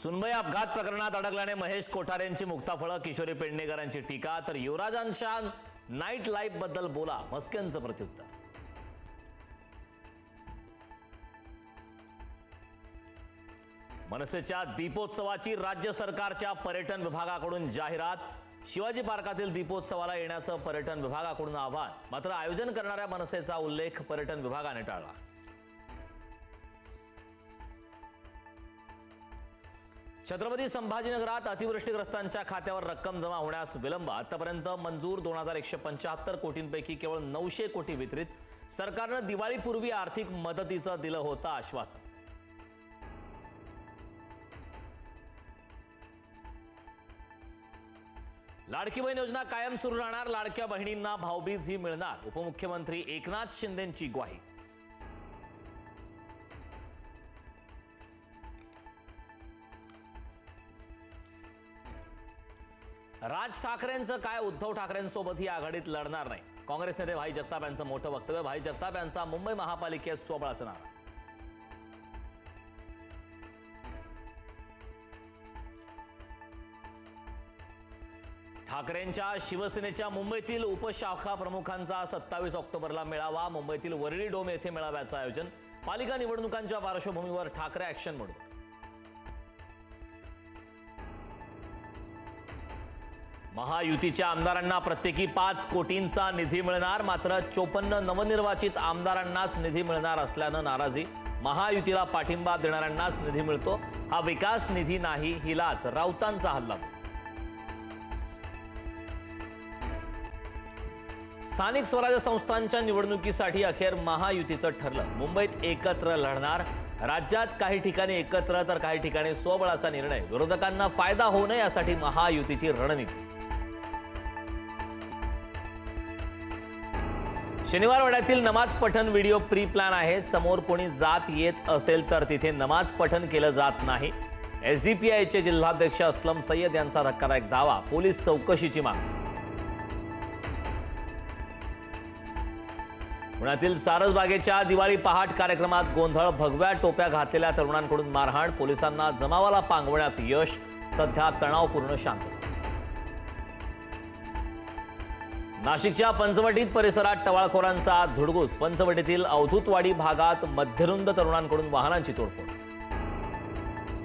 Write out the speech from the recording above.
सुनबाई अपघात प्रकरणात अडकल्याने महेश कोठारेंची मुक्ताफळं, किशोरी पेडणेकरांची टीका, तर युवराजांच्या नाईट लाईफ बद्दल बोला, मस्क्यांचं प्रत्युत्तर. मनसेच्या दीपोत्सवाची राज्य सरकारच्या पर्यटन विभागाकडून जाहिरात. शिवाजी पार्कातील दीपोत्सवाला येण्याचं पर्यटन विभागाकडून आवाहन. मात्र आयोजन करणाऱ्या मनसेचा उल्लेख पर्यटन विभागाने टाळला. छत्रपती संभाजीनगरात अतिवृष्टीग्रस्तांच्या खात्यावर रक्कम जमा होण्यास विलंब. आतापर्यंत मंजूर 2175 कोटींपैकी केवळ 900 कोटी वितरित. सरकारनं दिवाळीपूर्वी आर्थिक मदतीचं दिलं होतं आश्वासन. लाडकी बहीण योजना कायम सुरू राहणार. लाडक्या बहिणींना भाऊबीज ही मिळणार. उपमुख्यमंत्री एकनाथ शिंदेंची ग्वाही. राज ठाकरेंचं काय? उद्धव ठाकरेंसोबत ही आघाडीत लढणार नाही. काँग्रेस नेते भाई जगताप यांचं मोठं वक्तव्य. भाई जगताप यांचा मुंबई महापालिकेत स्वबळाचा नारा. ठाकरेंच्या शिवसेनेच्या मुंबईतील उपशाखा प्रमुखांचा 27 ऑक्टोबरला मेळावा. मुंबईतील वरळी डोम येथे मेळाव्याचं आयोजन. पालिका निवडणुकांच्या पार्श्वभूमीवर ठाकरे ॲक्शन मोडवर. महायुतीच्या आमदारांना प्रत्येकी 5 कोटींचा निधी मिळणार. मात्र 54 नवनिर्वाचित आमदारांनाच निधी मिळणार असल्यानं नाराजी. महायुतीला पाठिंबा देणाऱ्यांनाच निधी मिळतो. हा विकास निधी नाही, ही लाच राऊतांचा हल्ला. स्थानिक स्वराज्य संस्थांच्या निवडणुकीसाठी अखेर महायुतीचं ठरलं. मुंबईत एकत्र लढणार. राज्यात काही ठिकाणी एकत्र तर काही ठिकाणी स्वबळाचा निर्णय. विरोधकांना फायदा होऊ नये यासाठी महायुतीची रणनीती. शनिवारवाड्यातील नमाज पठण व्हिडिओ प्री प्लॅन आहे. समोर कोणी जात येत असेल तर तिथे नमाज पठण केलं जात नाही. एसडीपीआयचे जिल्हाध्यक्ष असलम सय्यद यांचा धक्कादायक दावा. पोलीस चौकशीची मागणी. पुण्यातील सारसबागेच्या दिवाळी पहाट कार्यक्रमात गोंधळ. भगव्या टोप्या घातलेल्या तरुणांकडून मारहाण. पोलिसांना जमावाला पांगवण्यात यश. सध्या तणावपूर्ण शांतता. नाशिकच्या पंचवटीत परिसरात टवाळखोरांचा धुडगूस. पंचवटीतील अवधूतवाडी भागात मध्यरुंद तरुणांकडून वाहनांची तोडफोड.